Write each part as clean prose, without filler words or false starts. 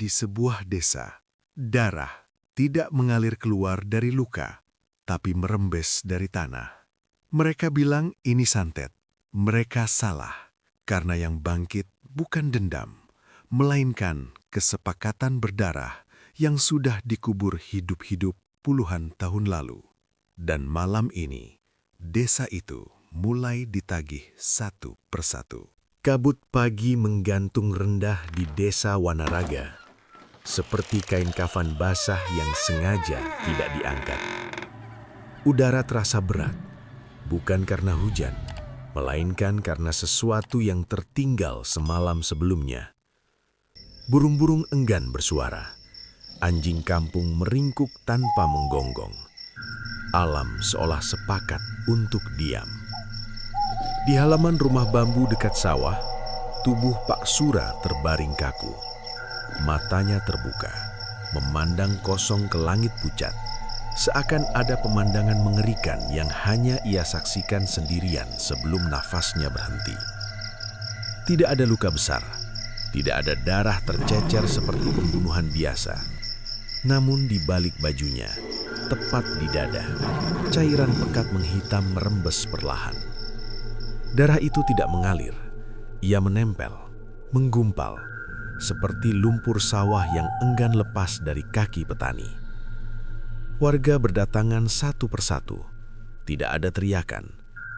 di sebuah desa. Darah tidak mengalir keluar dari luka, tapi merembes dari tanah. Mereka bilang ini santet. Mereka salah, karena yang bangkit bukan dendam, melainkan kesepakatan berdarah yang sudah dikubur hidup-hidup puluhan tahun lalu. Dan malam ini, desa itu mulai ditagih satu persatu. Kabut pagi menggantung rendah di desa Wanaraga, seperti kain kafan basah yang sengaja tidak diangkat. Udara terasa berat, bukan karena hujan, melainkan karena sesuatu yang tertinggal semalam sebelumnya. Burung-burung enggan bersuara. Anjing kampung meringkuk tanpa menggonggong. Alam seolah sepakat untuk diam. Di halaman rumah bambu dekat sawah, tubuh Pak Sura terbaring kaku. Matanya terbuka, memandang kosong ke langit pucat, seakan ada pemandangan mengerikan yang hanya ia saksikan sendirian sebelum nafasnya berhenti. Tidak ada luka besar, tidak ada darah tercecer seperti pembunuhan biasa. Namun di balik bajunya, tepat di dada, cairan pekat menghitam merembes perlahan. Darah itu tidak mengalir, ia menempel, menggumpal, seperti lumpur sawah yang enggan lepas dari kaki petani. Warga berdatangan satu persatu, tidak ada teriakan,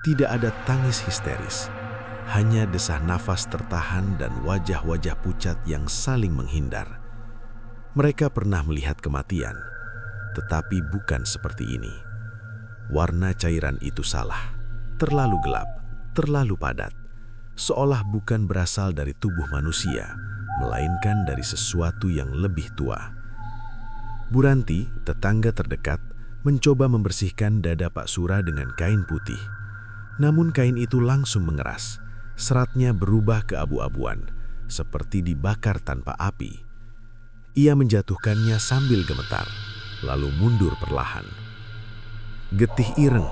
tidak ada tangis histeris, hanya desah nafas tertahan dan wajah-wajah pucat yang saling menghindar. Mereka pernah melihat kematian, tetapi bukan seperti ini. Warna cairan itu salah, terlalu gelap, terlalu padat, seolah bukan berasal dari tubuh manusia, melainkan dari sesuatu yang lebih tua. Buranti, tetangga terdekat, mencoba membersihkan dada Pak Sura dengan kain putih. Namun kain itu langsung mengeras, seratnya berubah keabu-abuan, seperti dibakar tanpa api. Ia menjatuhkannya sambil gemetar, lalu mundur perlahan. "Getih ireng,"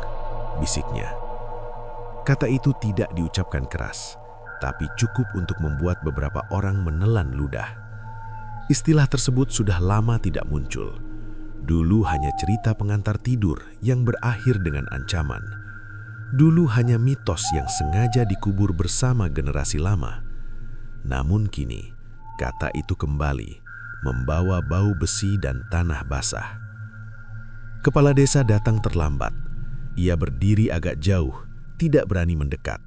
bisiknya. Kata itu tidak diucapkan keras, tapi cukup untuk membuat beberapa orang menelan ludah. Istilah tersebut sudah lama tidak muncul. Dulu hanya cerita pengantar tidur yang berakhir dengan ancaman. Dulu hanya mitos yang sengaja dikubur bersama generasi lama. Namun kini, kata itu kembali, membawa bau besi dan tanah basah. Kepala desa datang terlambat. Ia berdiri agak jauh, tidak berani mendekat.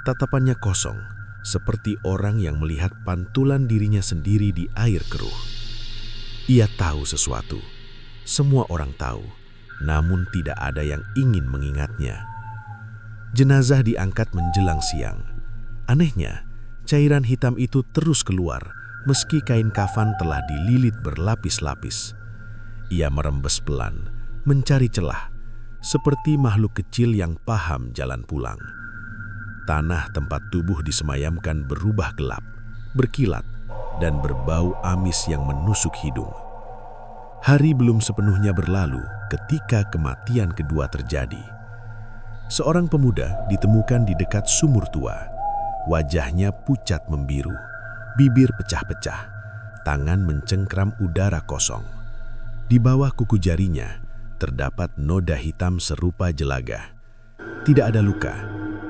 Tatapannya kosong, seperti orang yang melihat pantulan dirinya sendiri di air keruh. Ia tahu sesuatu. Semua orang tahu, namun tidak ada yang ingin mengingatnya. Jenazah diangkat menjelang siang. Anehnya, cairan hitam itu terus keluar, meski kain kafan telah dililit berlapis-lapis. Ia merembes pelan, mencari celah, seperti makhluk kecil yang paham jalan pulang. Tanah tempat tubuh disemayamkan berubah gelap, berkilat, dan berbau amis yang menusuk hidung. Hari belum sepenuhnya berlalu ketika kematian kedua terjadi. Seorang pemuda ditemukan di dekat sumur tua. Wajahnya pucat membiru, bibir pecah-pecah, tangan mencengkram udara kosong. Di bawah kuku jarinya terdapat noda hitam serupa jelaga. Tidak ada luka,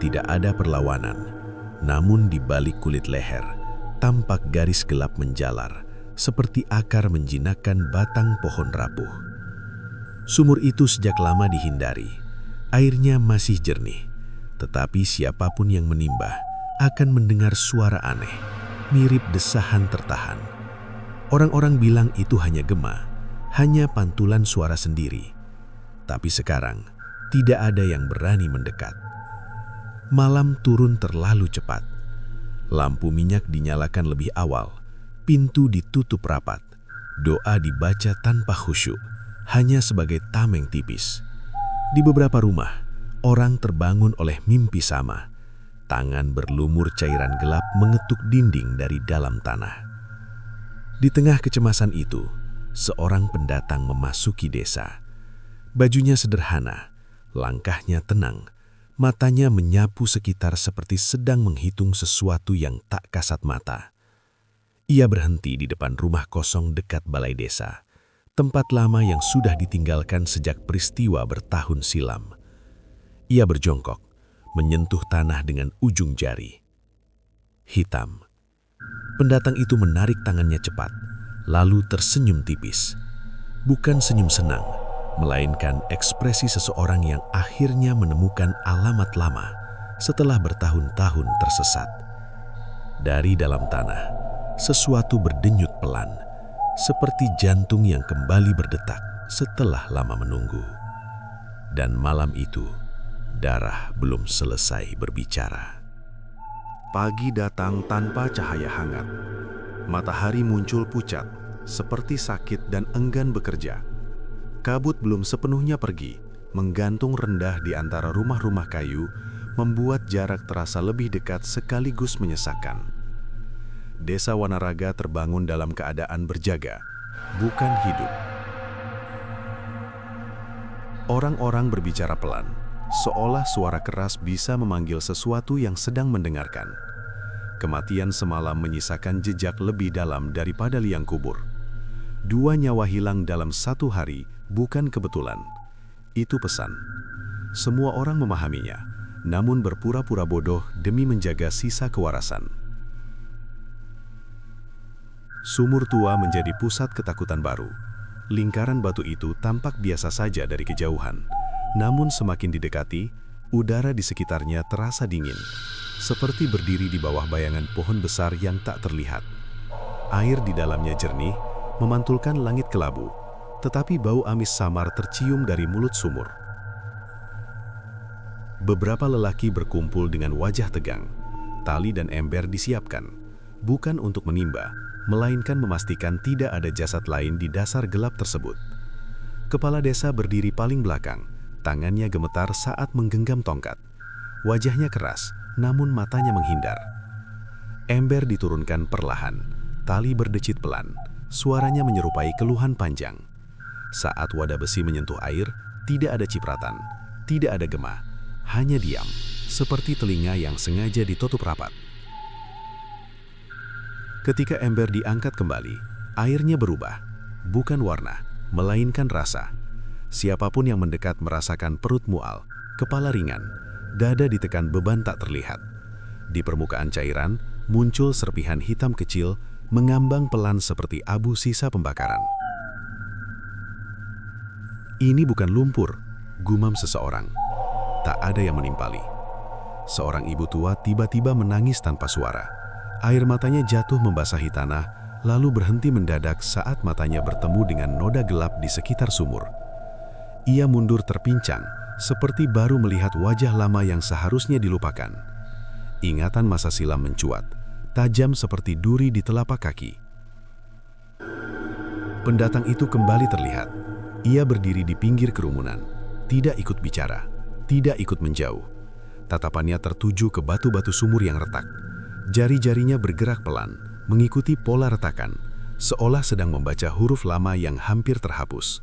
tidak ada perlawanan. Namun di balik kulit leher, tampak garis gelap menjalar, seperti akar menjinakkan batang pohon rapuh. Sumur itu sejak lama dihindari. Airnya masih jernih, tetapi siapapun yang menimba akan mendengar suara aneh, mirip desahan tertahan. Orang-orang bilang itu hanya gema, hanya pantulan suara sendiri. Tapi sekarang, tidak ada yang berani mendekat. Malam turun terlalu cepat. Lampu minyak dinyalakan lebih awal, pintu ditutup rapat, doa dibaca tanpa khusyuk, hanya sebagai tameng tipis. Di beberapa rumah, orang terbangun oleh mimpi sama. Tangan berlumur cairan gelap mengetuk dinding dari dalam tanah. Di tengah kecemasan itu, seorang pendatang memasuki desa. Bajunya sederhana, langkahnya tenang, matanya menyapu sekitar seperti sedang menghitung sesuatu yang tak kasat mata. Ia berhenti di depan rumah kosong dekat balai desa, tempat lama yang sudah ditinggalkan sejak peristiwa bertahun silam. Ia berjongkok, menyentuh tanah dengan ujung jari. Hitam. Pendatang itu menarik tangannya cepat, lalu tersenyum tipis. Bukan senyum senang, melainkan ekspresi seseorang yang akhirnya menemukan alamat lama setelah bertahun-tahun tersesat. Dari dalam tanah, sesuatu berdenyut pelan, seperti jantung yang kembali berdetak setelah lama menunggu. Dan malam itu, darah belum selesai berbicara. Pagi datang tanpa cahaya hangat. Matahari muncul pucat, seperti sakit dan enggan bekerja. Kabut belum sepenuhnya pergi, menggantung rendah di antara rumah-rumah kayu, membuat jarak terasa lebih dekat sekaligus menyesakkan. Desa Wanaraga terbangun dalam keadaan berjaga, bukan hidup. Orang-orang berbicara pelan, seolah suara keras bisa memanggil sesuatu yang sedang mendengarkan. Kematian semalam menyisakan jejak lebih dalam daripada liang kubur. 2 nyawa hilang dalam 1 hari bukan kebetulan. Itu pesan. Semua orang memahaminya, namun berpura-pura bodoh demi menjaga sisa kewarasan. Sumur tua menjadi pusat ketakutan baru. Lingkaran batu itu tampak biasa saja dari kejauhan. Namun semakin didekati, udara di sekitarnya terasa dingin, seperti berdiri di bawah bayangan pohon besar yang tak terlihat. Air di dalamnya jernih, memantulkan langit kelabu, tetapi bau amis samar tercium dari mulut sumur. Beberapa lelaki berkumpul dengan wajah tegang. Tali dan ember disiapkan, bukan untuk menimba, melainkan memastikan tidak ada jasad lain di dasar gelap tersebut. Kepala desa berdiri paling belakang, tangannya gemetar saat menggenggam tongkat. Wajahnya keras, namun matanya menghindar. Ember diturunkan perlahan, tali berdecit pelan, suaranya menyerupai keluhan panjang. Saat wadah besi menyentuh air, tidak ada cipratan, tidak ada gema, hanya diam, seperti telinga yang sengaja ditutup rapat. Ketika ember diangkat kembali, airnya berubah, bukan warna, melainkan rasa. Siapapun yang mendekat merasakan perut mual, kepala ringan, dada ditekan beban tak terlihat. Di permukaan cairan, muncul serpihan hitam kecil, mengambang pelan seperti abu sisa pembakaran. Ini bukan lumpur, gumam seseorang. Tak ada yang menimpali. Seorang ibu tua tiba-tiba menangis tanpa suara. Air matanya jatuh membasahi tanah, lalu berhenti mendadak saat matanya bertemu dengan noda gelap di sekitar sumur. Ia mundur terpincang, seperti baru melihat wajah lama yang seharusnya dilupakan. Ingatan masa silam mencuat, tajam seperti duri di telapak kaki. Pendatang itu kembali terlihat. Ia berdiri di pinggir kerumunan, tidak ikut bicara, tidak ikut menjauh. Tatapannya tertuju ke batu-batu sumur yang retak. Jari-jarinya bergerak pelan, mengikuti pola retakan, seolah sedang membaca huruf lama yang hampir terhapus.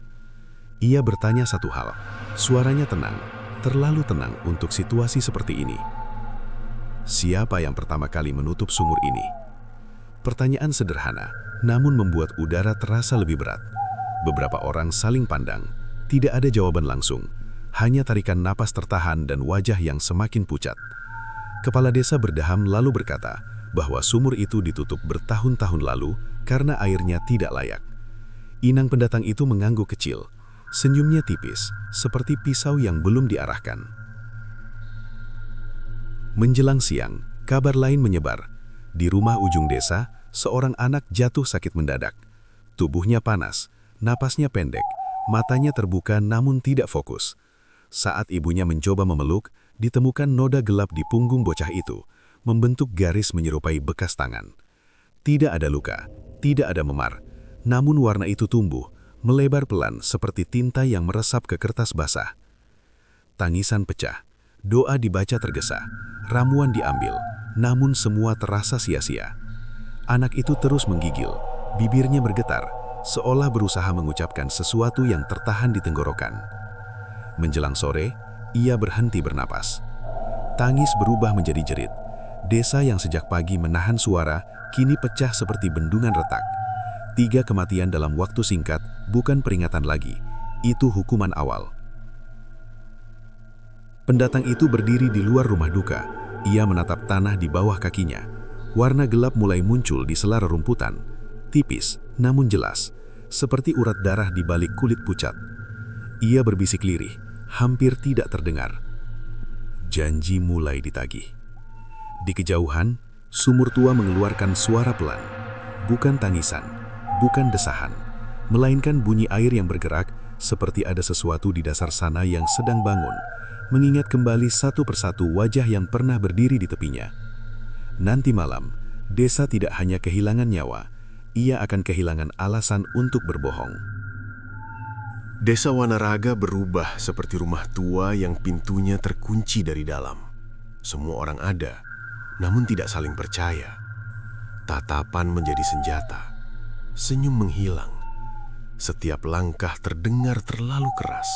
Ia bertanya satu hal, suaranya tenang, terlalu tenang untuk situasi seperti ini. Siapa yang pertama kali menutup sumur ini? Pertanyaan sederhana, namun membuat udara terasa lebih berat. Beberapa orang saling pandang, tidak ada jawaban langsung, hanya tarikan napas tertahan dan wajah yang semakin pucat. Kepala desa berdeham lalu berkata bahwa sumur itu ditutup bertahun-tahun lalu karena airnya tidak layak. Inang pendatang itu mengangguk kecil, senyumnya tipis, seperti pisau yang belum diarahkan. Menjelang siang, kabar lain menyebar. Di rumah ujung desa, seorang anak jatuh sakit mendadak. Tubuhnya panas, napasnya pendek, matanya terbuka namun tidak fokus. Saat ibunya mencoba memeluk, ditemukan noda gelap di punggung bocah itu, membentuk garis menyerupai bekas tangan. Tidak ada luka, tidak ada memar, namun warna itu tumbuh, melebar pelan seperti tinta yang meresap ke kertas basah. Tangisan pecah, doa dibaca tergesa, ramuan diambil, namun semua terasa sia-sia. Anak itu terus menggigil, bibirnya bergetar, seolah berusaha mengucapkan sesuatu yang tertahan di tenggorokan. Menjelang sore, ia berhenti bernapas. Tangis berubah menjadi jerit. Desa yang sejak pagi menahan suara, kini pecah seperti bendungan retak. 3 kematian dalam waktu singkat bukan peringatan lagi, itu hukuman awal. Pendatang itu berdiri di luar rumah duka. Ia menatap tanah di bawah kakinya. Warna gelap mulai muncul di sela rerumputan. Tipis, namun jelas, seperti urat darah di balik kulit pucat. Ia berbisik lirih, hampir tidak terdengar. Janji mulai ditagih. Di kejauhan, sumur tua mengeluarkan suara pelan. Bukan tangisan, bukan desahan, melainkan bunyi air yang bergerak seperti ada sesuatu di dasar sana yang sedang bangun, mengingat kembali satu persatu wajah yang pernah berdiri di tepinya. Nanti malam, desa tidak hanya kehilangan nyawa, ia akan kehilangan alasan untuk berbohong. Desa Wanaraga berubah seperti rumah tua yang pintunya terkunci dari dalam. Semua orang ada, namun tidak saling percaya. Tatapan menjadi senjata. Senyum menghilang. Setiap langkah terdengar terlalu keras.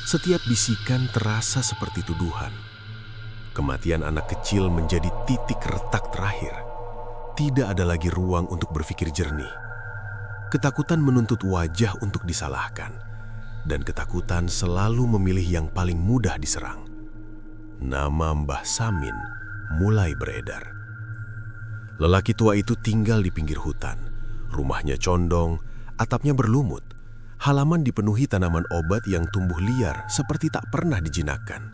Setiap bisikan terasa seperti tuduhan. Kematian anak kecil menjadi titik retak terakhir. Tidak ada lagi ruang untuk berpikir jernih. Ketakutan menuntut wajah untuk disalahkan. Dan ketakutan selalu memilih yang paling mudah diserang. Nama Mbah Samin mulai beredar. Lelaki tua itu tinggal di pinggir hutan. Rumahnya condong, atapnya berlumut. Halaman dipenuhi tanaman obat yang tumbuh liar seperti tak pernah dijinakkan.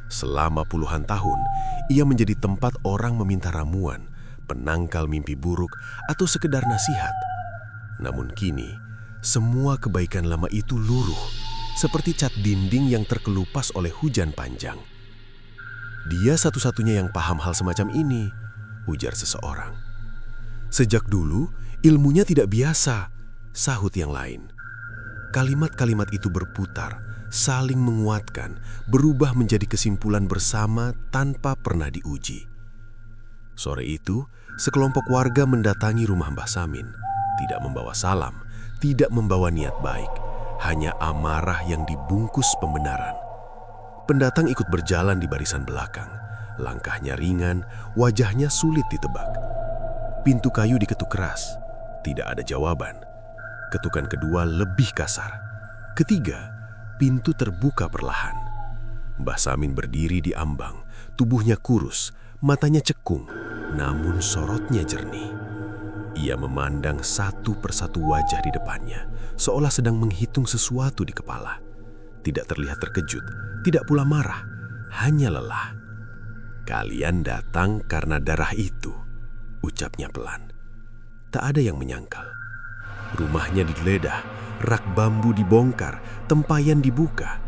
Selama puluhan tahun, ia menjadi tempat orang meminta ramuan, penangkal mimpi buruk, atau sekedar nasihat. Namun kini, semua kebaikan lama itu luruh, seperti cat dinding yang terkelupas oleh hujan panjang. Dia satu-satunya yang paham hal semacam ini, ujar seseorang. Sejak dulu, ilmunya tidak biasa, sahut yang lain. Kalimat-kalimat itu berputar, saling menguatkan, berubah menjadi kesimpulan bersama tanpa pernah diuji. Sore itu, sekelompok warga mendatangi rumah Mbah Samin, tidak membawa salam, tidak membawa niat baik, hanya amarah yang dibungkus pembenaran. Pendatang ikut berjalan di barisan belakang. Langkahnya ringan, wajahnya sulit ditebak. Pintu kayu diketuk keras. Tidak ada jawaban. Ketukan kedua lebih kasar. Ketiga, pintu terbuka perlahan. Mbah Samin berdiri di ambang, tubuhnya kurus, matanya cekung, namun sorotnya jernih. Ia memandang satu persatu wajah di depannya, seolah sedang menghitung sesuatu di kepala. Tidak terlihat terkejut, tidak pula marah, hanya lelah. "Kalian datang karena darah itu," ucapnya pelan. Tak ada yang menyangkal. Rumahnya digeledah, rak bambu dibongkar, tempayan dibuka.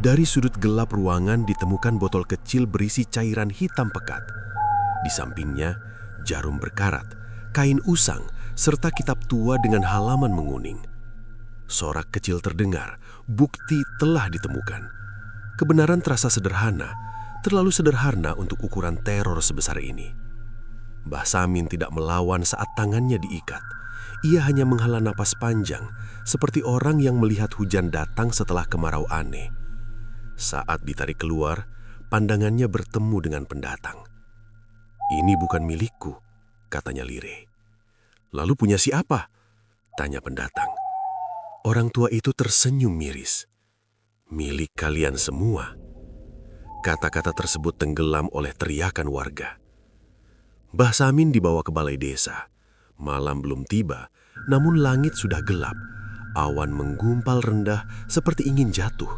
Dari sudut gelap ruangan ditemukan botol kecil berisi cairan hitam pekat. Di sampingnya, jarum berkarat, kain usang, serta kitab tua dengan halaman menguning. Sorak kecil terdengar, bukti telah ditemukan. Kebenaran terasa sederhana, terlalu sederhana untuk ukuran teror sebesar ini. Mbah Samin tidak melawan saat tangannya diikat. Ia hanya menghela napas panjang, seperti orang yang melihat hujan datang setelah kemarau aneh. Saat ditarik keluar, pandangannya bertemu dengan pendatang. "Ini bukan milikku," katanya lirih. "Lalu punya siapa?" tanya pendatang. Orang tua itu tersenyum miris. "Milik kalian semua." Kata-kata tersebut tenggelam oleh teriakan warga. Mbah Samin dibawa ke balai desa. Malam belum tiba, namun langit sudah gelap. Awan menggumpal rendah seperti ingin jatuh.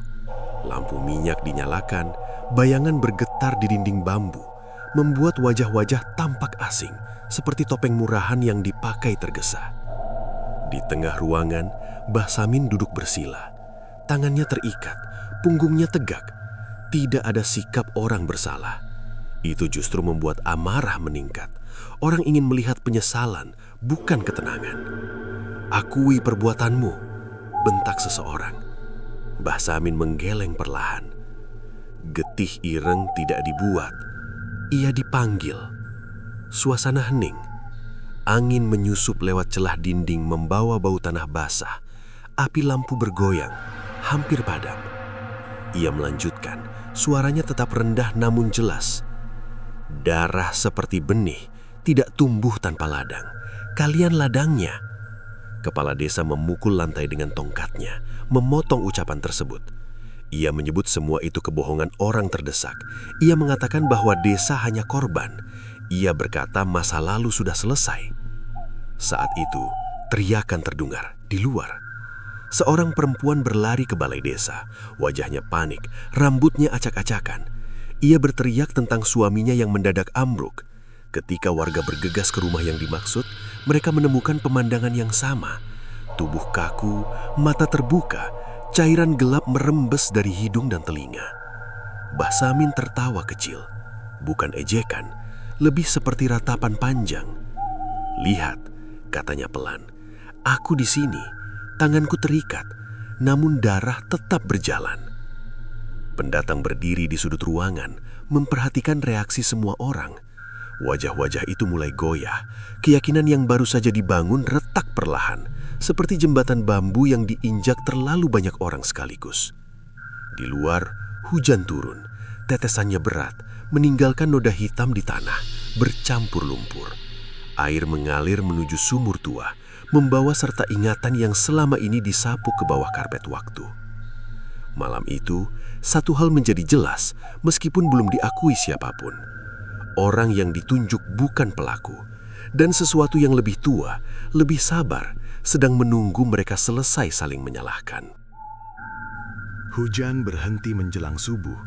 Lampu minyak dinyalakan, bayangan bergetar di dinding bambu, membuat wajah-wajah tampak asing, seperti topeng murahan yang dipakai tergesa. Di tengah ruangan, Mbah Samin duduk bersila. Tangannya terikat, punggungnya tegak. Tidak ada sikap orang bersalah. Itu justru membuat amarah meningkat. Orang ingin melihat penyesalan, bukan ketenangan. "Akui perbuatanmu," bentak seseorang. Mbah Samin menggeleng perlahan. Getih ireng tidak dibuat. Ia dipanggil. Suasana hening. Angin menyusup lewat celah dinding membawa bau tanah basah. Api lampu bergoyang, hampir padam. Ia melanjutkan, suaranya tetap rendah namun jelas. "Darah seperti benih, tidak tumbuh tanpa ladang. Kalian ladangnya." Kepala desa memukul lantai dengan tongkatnya, memotong ucapan tersebut. Ia menyebut semua itu kebohongan orang terdesak. Ia mengatakan bahwa desa hanya korban. Ia berkata masa lalu sudah selesai. Saat itu, teriakan terdengar di luar. Seorang perempuan berlari ke balai desa. Wajahnya panik, rambutnya acak-acakan. Ia berteriak tentang suaminya yang mendadak ambruk. Ketika warga bergegas ke rumah yang dimaksud, mereka menemukan pemandangan yang sama. Tubuh kaku, mata terbuka, cairan gelap merembes dari hidung dan telinga. Mbah Samin tertawa kecil, bukan ejekan, lebih seperti ratapan panjang. "Lihat," katanya pelan, "aku di sini. Tanganku terikat, namun darah tetap berjalan." Pendatang berdiri di sudut ruangan, memperhatikan reaksi semua orang. Wajah-wajah itu mulai goyah. Keyakinan yang baru saja dibangun retak perlahan, seperti jembatan bambu yang diinjak terlalu banyak orang sekaligus. Di luar, hujan turun. Tetesannya berat, meninggalkan noda hitam di tanah, bercampur lumpur. Air mengalir menuju sumur tua, membawa serta ingatan yang selama ini disapu ke bawah karpet waktu. Malam itu, satu hal menjadi jelas meskipun belum diakui siapapun. Orang yang ditunjuk bukan pelaku, dan sesuatu yang lebih tua, lebih sabar, sedang menunggu mereka selesai saling menyalahkan. Hujan berhenti menjelang subuh,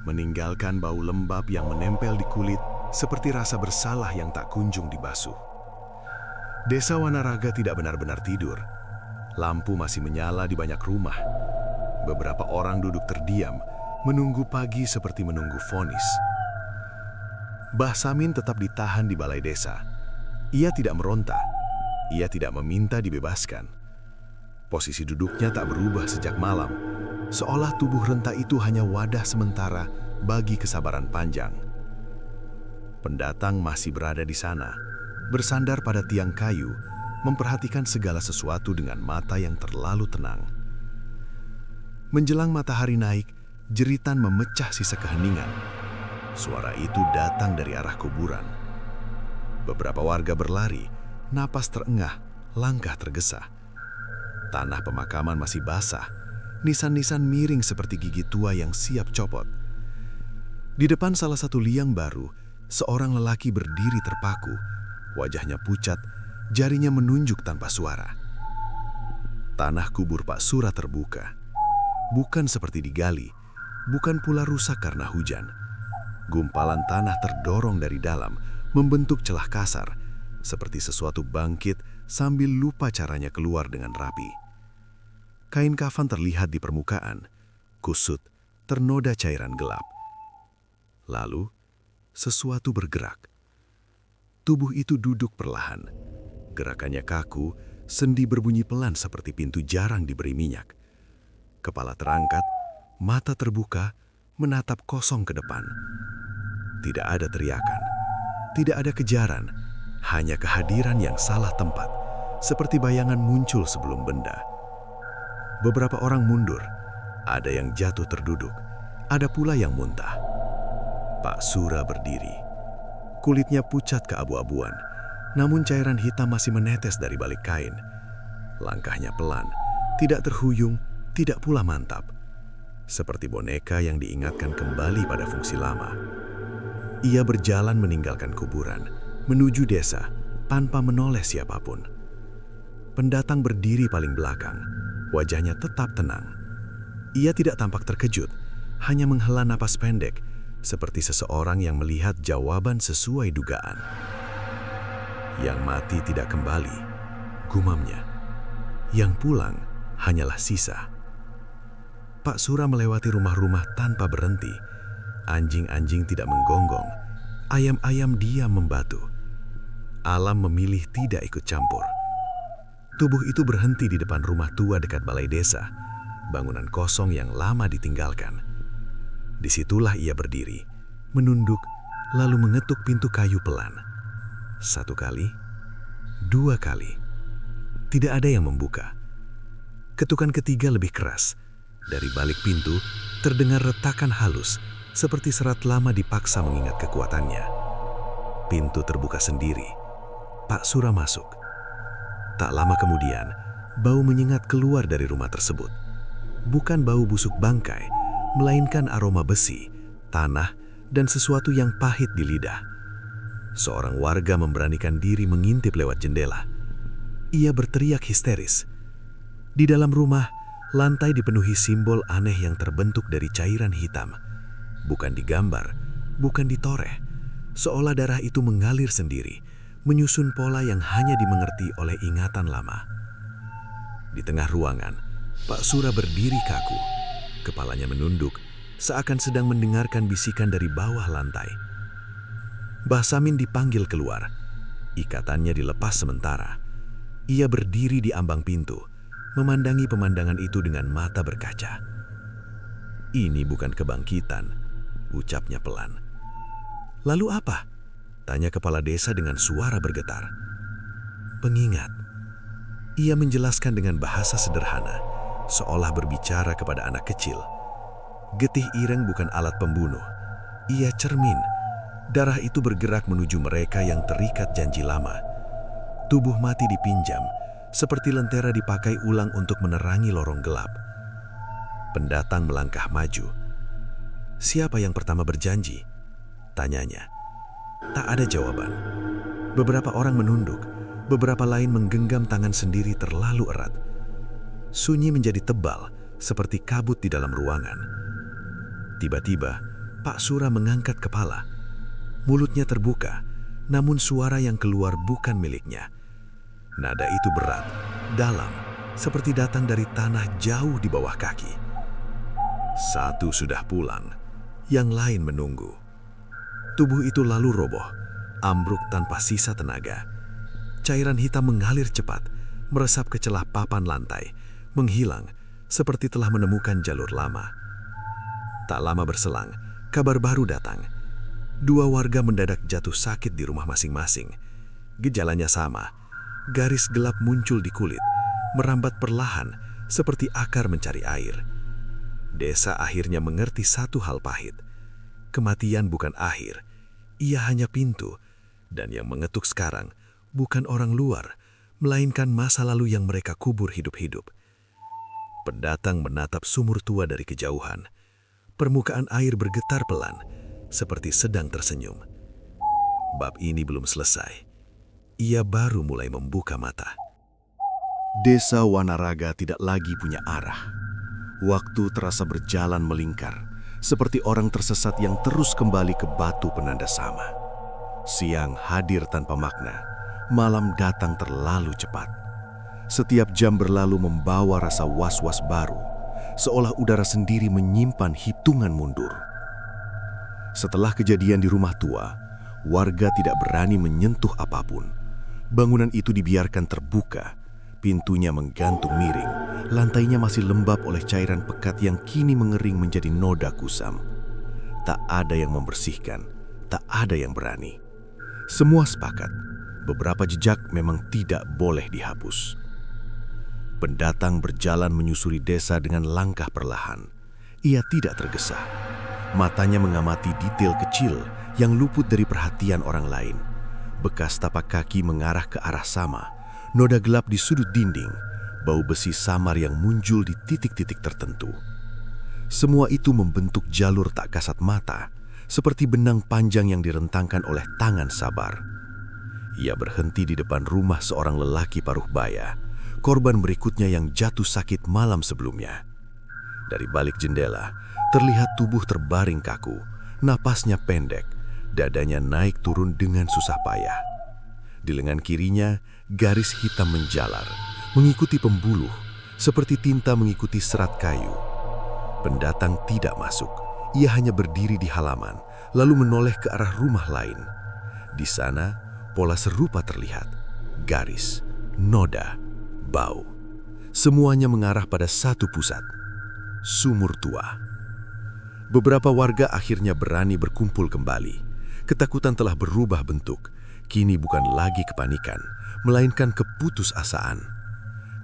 meninggalkan bau lembab yang menempel di kulit seperti rasa bersalah yang tak kunjung dibasuh. Desa Wanaraga tidak benar-benar tidur. Lampu masih menyala di banyak rumah. Beberapa orang duduk terdiam, menunggu pagi seperti menunggu vonis. Mbah Samin tetap ditahan di balai desa. Ia tidak meronta. Ia tidak meminta dibebaskan. Posisi duduknya tak berubah sejak malam, seolah tubuh renta itu hanya wadah sementara bagi kesabaran panjang. Pendatang masih berada di sana, bersandar pada tiang kayu, memperhatikan segala sesuatu dengan mata yang terlalu tenang. Menjelang matahari naik, jeritan memecah sisa keheningan. Suara itu datang dari arah kuburan. Beberapa warga berlari, napas terengah, langkah tergesa. Tanah pemakaman masih basah, nisan-nisan miring seperti gigi tua yang siap copot. Di depan salah satu liang baru, seorang lelaki berdiri terpaku. Wajahnya pucat, jarinya menunjuk tanpa suara. Tanah kubur Pak Sura terbuka. Bukan seperti digali, bukan pula rusak karena hujan. Gumpalan tanah terdorong dari dalam, membentuk celah kasar, seperti sesuatu bangkit sambil lupa caranya keluar dengan rapi. Kain kafan terlihat di permukaan, kusut, ternoda cairan gelap. Lalu, sesuatu bergerak. Tubuh itu duduk perlahan. Gerakannya kaku, sendi berbunyi pelan seperti pintu jarang diberi minyak. Kepala terangkat, mata terbuka, menatap kosong ke depan. Tidak ada teriakan, tidak ada kejaran, hanya kehadiran yang salah tempat, seperti bayangan muncul sebelum benda. Beberapa orang mundur, ada yang jatuh terduduk, ada pula yang muntah. Pak Sura berdiri. Kulitnya pucat keabu-abuan, namun cairan hitam masih menetes dari balik kain. Langkahnya pelan, tidak terhuyung, tidak pula mantap. Seperti boneka yang diingatkan kembali pada fungsi lama. Ia berjalan meninggalkan kuburan, menuju desa, tanpa menoleh siapapun. Pendatang berdiri paling belakang, wajahnya tetap tenang. Ia tidak tampak terkejut, hanya menghela napas pendek, seperti seseorang yang melihat jawaban sesuai dugaan. Yang mati tidak kembali, gumamnya. Yang pulang hanyalah sisa. Pak Sura melewati rumah-rumah tanpa berhenti. Anjing-anjing tidak menggonggong, ayam-ayam diam membatu. Alam memilih tidak ikut campur. Tubuh itu berhenti di depan rumah tua dekat balai desa, bangunan kosong yang lama ditinggalkan. Disitulah ia berdiri, menunduk, lalu mengetuk pintu kayu pelan. 1 kali, 2 kali. Tidak ada yang membuka. Ketukan ketiga lebih keras. Dari balik pintu, terdengar retakan halus, seperti serat lama dipaksa mengingat kekuatannya. Pintu terbuka sendiri. Pak Sura masuk. Tak lama kemudian, bau menyengat keluar dari rumah tersebut. Bukan bau busuk bangkai, melainkan aroma besi, tanah, dan sesuatu yang pahit di lidah. Seorang warga memberanikan diri mengintip lewat jendela. Ia berteriak histeris. Di dalam rumah, lantai dipenuhi simbol aneh yang terbentuk dari cairan hitam. Bukan digambar, bukan ditoreh. Seolah darah itu mengalir sendiri, menyusun pola yang hanya dimengerti oleh ingatan lama. Di tengah ruangan, Pak Sura berdiri kaku. Kepalanya menunduk, seakan sedang mendengarkan bisikan dari bawah lantai. Mbah Samin dipanggil keluar. Ikatannya dilepas sementara. Ia berdiri di ambang pintu, memandangi pemandangan itu dengan mata berkaca. Ini bukan kebangkitan, ucapnya pelan. Lalu apa? Tanya kepala desa dengan suara bergetar. Pengingat. Ia menjelaskan dengan bahasa sederhana, seolah berbicara kepada anak kecil. Getih ireng bukan alat pembunuh. Ia cermin. Darah itu bergerak menuju mereka yang terikat janji lama. Tubuh mati dipinjam, seperti lentera dipakai ulang untuk menerangi lorong gelap. Pendatang melangkah maju. Siapa yang pertama berjanji? Tanyanya. Tak ada jawaban. Beberapa orang menunduk, beberapa lain menggenggam tangan sendiri terlalu erat. Sunyi menjadi tebal, seperti kabut di dalam ruangan. Tiba-tiba, Pak Sura mengangkat kepala. Mulutnya terbuka, namun suara yang keluar bukan miliknya. Nada itu berat, dalam, seperti datang dari tanah jauh di bawah kaki. Satu sudah pulang, yang lain menunggu. Tubuh itu lalu roboh, ambruk tanpa sisa tenaga. Cairan hitam mengalir cepat, meresap ke celah papan lantai, menghilang, seperti telah menemukan jalur lama. Tak lama berselang, kabar baru datang. 2 warga mendadak jatuh sakit di rumah masing-masing. Gejalanya sama, garis gelap muncul di kulit, merambat perlahan seperti akar mencari air. Desa akhirnya mengerti satu hal pahit. Kematian bukan akhir, ia hanya pintu, dan yang mengetuk sekarang bukan orang luar, melainkan masa lalu yang mereka kubur hidup-hidup. Pendatang menatap sumur tua dari kejauhan. Permukaan air bergetar pelan, seperti sedang tersenyum. Bab ini belum selesai. Ia baru mulai membuka mata. Desa Wanaraga tidak lagi punya arah. Waktu terasa berjalan melingkar, seperti orang tersesat yang terus kembali ke batu penanda sama. Siang hadir tanpa makna, malam datang terlalu cepat. Setiap jam berlalu membawa rasa was-was baru, seolah udara sendiri menyimpan hitungan mundur. Setelah kejadian di rumah tua, warga tidak berani menyentuh apapun. Bangunan itu dibiarkan terbuka, pintunya menggantung miring, lantainya masih lembab oleh cairan pekat yang kini mengering menjadi noda kusam. Tak ada yang membersihkan, tak ada yang berani. Semua sepakat, beberapa jejak memang tidak boleh dihapus. Pendatang berjalan menyusuri desa dengan langkah perlahan. Ia tidak tergesa. Matanya mengamati detail kecil yang luput dari perhatian orang lain. Bekas tapak kaki mengarah ke arah sama, noda gelap di sudut dinding, bau besi samar yang muncul di titik-titik tertentu. Semua itu membentuk jalur tak kasat mata, seperti benang panjang yang direntangkan oleh tangan sabar. Ia berhenti di depan rumah seorang lelaki paruh baya, korban berikutnya yang jatuh sakit malam sebelumnya. Dari balik jendela, terlihat tubuh terbaring kaku, napasnya pendek, dadanya naik turun dengan susah payah. Di lengan kirinya, garis hitam menjalar, mengikuti pembuluh, seperti tinta mengikuti serat kayu. Pendatang tidak masuk, ia hanya berdiri di halaman, lalu menoleh ke arah rumah lain. Di sana, pola serupa terlihat, garis, noda, bau. Semuanya mengarah pada satu pusat, sumur tua. Beberapa warga akhirnya berani berkumpul kembali. Ketakutan telah berubah bentuk. Kini bukan lagi kepanikan, melainkan keputusasaan.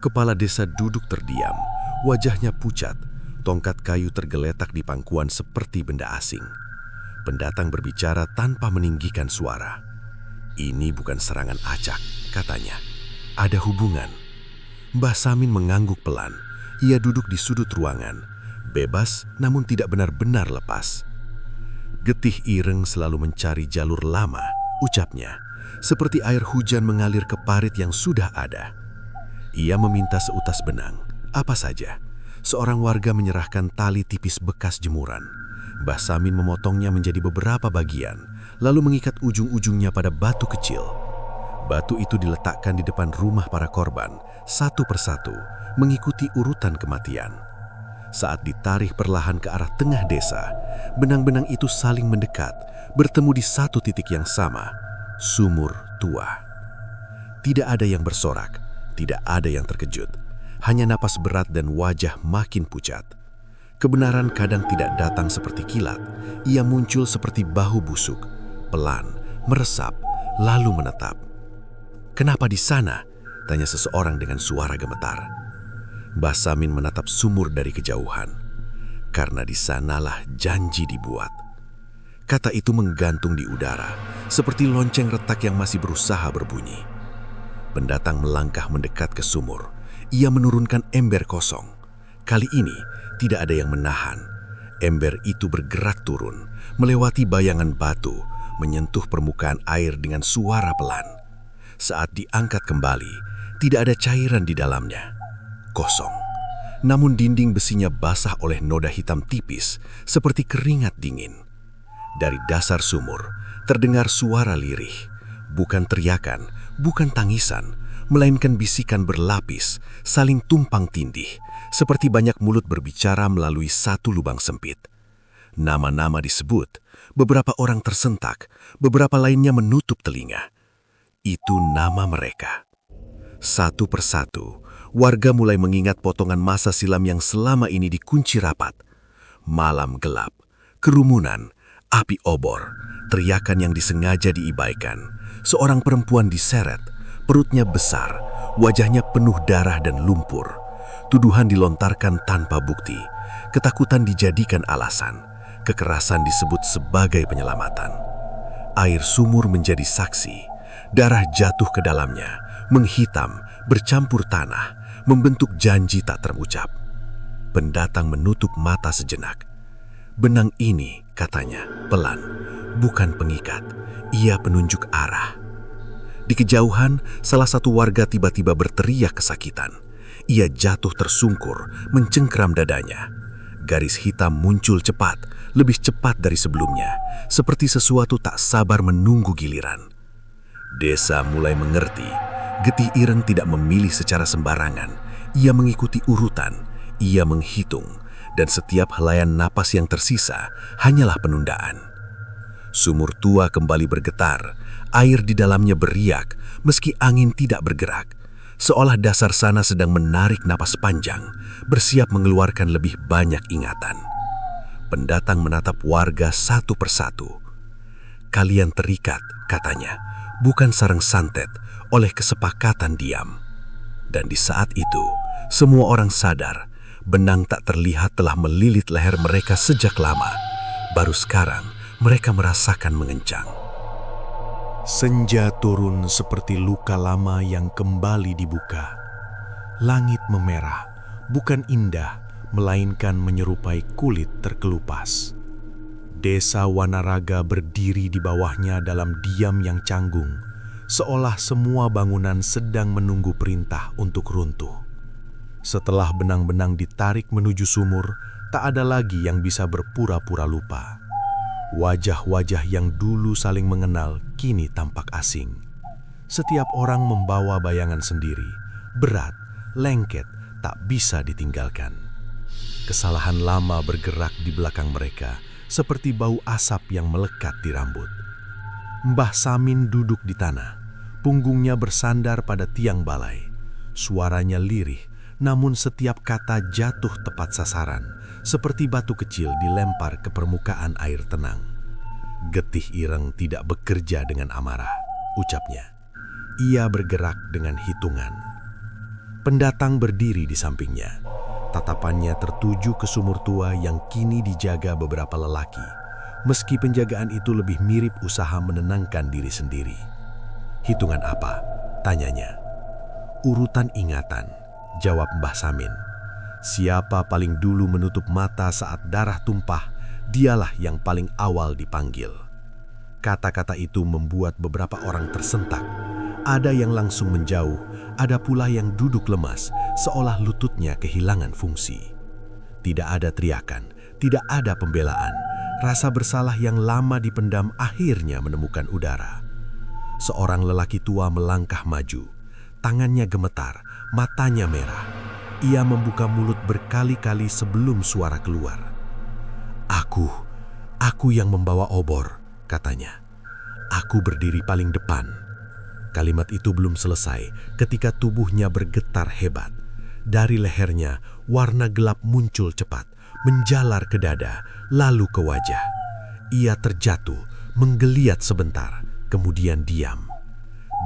Kepala desa duduk terdiam, wajahnya pucat, tongkat kayu tergeletak di pangkuan seperti benda asing. Pendatang berbicara tanpa meninggikan suara. Ini bukan serangan acak, katanya. Ada hubungan. Mbah Samin mengangguk pelan. Ia duduk di sudut ruangan, bebas namun tidak benar-benar lepas. Getih ireng selalu mencari jalur lama, ucapnya, seperti air hujan mengalir ke parit yang sudah ada. Ia meminta seutas benang, apa saja. Seorang warga menyerahkan tali tipis bekas jemuran. Mbah Samin memotongnya menjadi beberapa bagian, lalu mengikat ujung-ujungnya pada batu kecil. Batu itu diletakkan di depan rumah para korban, satu persatu, mengikuti urutan kematian. Saat ditarik perlahan ke arah tengah desa, benang-benang itu saling mendekat, bertemu di satu titik yang sama, sumur tua. Tidak ada yang bersorak, tidak ada yang terkejut, hanya napas berat dan wajah makin pucat. Kebenaran kadang tidak datang seperti kilat, ia muncul seperti bahu busuk, pelan, meresap, lalu menetap. "Kenapa di sana?" tanya seseorang dengan suara gemetar. Mbah Samin menatap sumur dari kejauhan. "Karena di sanalah janji dibuat." Kata itu menggantung di udara, seperti lonceng retak yang masih berusaha berbunyi. Pendatang melangkah mendekat ke sumur. Ia menurunkan ember kosong. Kali ini tidak ada yang menahan. Ember itu bergerak turun, melewati bayangan batu, menyentuh permukaan air dengan suara pelan. Saat diangkat kembali, tidak ada cairan di dalamnya. Kosong. Namun dinding besinya basah oleh noda hitam tipis, seperti keringat dingin. Dari dasar sumur, terdengar suara lirih. Bukan teriakan, bukan tangisan, melainkan bisikan berlapis, saling tumpang tindih, seperti banyak mulut berbicara melalui satu lubang sempit. Nama-nama disebut, beberapa orang tersentak, beberapa lainnya menutup telinga. Itu nama mereka. Satu persatu, warga mulai mengingat potongan masa silam yang selama ini dikunci rapat. Malam gelap, kerumunan, api obor, teriakan yang disengaja diibaikan. Seorang perempuan diseret, perutnya besar, wajahnya penuh darah dan lumpur. Tuduhan dilontarkan tanpa bukti, ketakutan dijadikan alasan, kekerasan disebut sebagai penyelamatan. Air sumur menjadi saksi. Darah jatuh ke dalamnya, menghitam, bercampur tanah, membentuk janji tak terucap. Pendatang menutup mata sejenak. "Benang ini," katanya, pelan, "bukan pengikat, ia penunjuk arah." Di kejauhan, salah satu warga tiba-tiba berteriak kesakitan. Ia jatuh tersungkur, mencengkram dadanya. Garis hitam muncul cepat, lebih cepat dari sebelumnya, seperti sesuatu tak sabar menunggu giliran. Desa mulai mengerti, getih ireng tidak memilih secara sembarangan. Ia mengikuti urutan, ia menghitung, dan setiap helaian napas yang tersisa hanyalah penundaan. Sumur tua kembali bergetar, air di dalamnya beriak, meski angin tidak bergerak. Seolah dasar sana sedang menarik napas panjang, bersiap mengeluarkan lebih banyak ingatan. Pendatang menatap warga satu persatu. "Kalian terikat," katanya, "bukan sareng santet, oleh kesepakatan diam." Dan di saat itu, semua orang sadar, benang tak terlihat telah melilit leher mereka sejak lama. Baru sekarang, mereka merasakan mengencang. Senja turun seperti luka lama yang kembali dibuka. Langit memerah, bukan indah, melainkan menyerupai kulit terkelupas. Desa Wanaraga berdiri di bawahnya dalam diam yang canggung, seolah semua bangunan sedang menunggu perintah untuk runtuh. Setelah benang-benang ditarik menuju sumur, tak ada lagi yang bisa berpura-pura lupa. Wajah-wajah yang dulu saling mengenal kini tampak asing. Setiap orang membawa bayangan sendiri, berat, lengket, tak bisa ditinggalkan. Kesalahan lama bergerak di belakang mereka, seperti bau asap yang melekat di rambut. Mbah Samin duduk di tanah, punggungnya bersandar pada tiang balai. Suaranya lirih, namun setiap kata jatuh tepat sasaran, seperti batu kecil dilempar ke permukaan air tenang. "Getih ireng tidak bekerja dengan amarah," ucapnya. Ia bergerak dengan hitungan. Pendatang berdiri di sampingnya. Tatapannya tertuju ke sumur tua yang kini dijaga beberapa lelaki, meski penjagaan itu lebih mirip usaha menenangkan diri sendiri. Hitungan apa? Tanyanya. Urutan ingatan, jawab Mbah Samin. Siapa paling dulu menutup mata saat darah tumpah, dialah yang paling awal dipanggil. Kata-kata itu membuat beberapa orang tersentak. Ada yang langsung menjauh, ada pula yang duduk lemas, seolah lututnya kehilangan fungsi. Tidak ada teriakan, tidak ada pembelaan. Rasa bersalah yang lama dipendam akhirnya menemukan udara. Seorang lelaki tua melangkah maju. Tangannya gemetar, matanya merah. Ia membuka mulut berkali-kali sebelum suara keluar. Aku yang membawa obor, katanya. Aku berdiri paling depan. Kalimat itu belum selesai ketika tubuhnya bergetar hebat. Dari lehernya, warna gelap muncul cepat, menjalar ke dada, lalu ke wajah. Ia terjatuh, menggeliat sebentar, kemudian diam.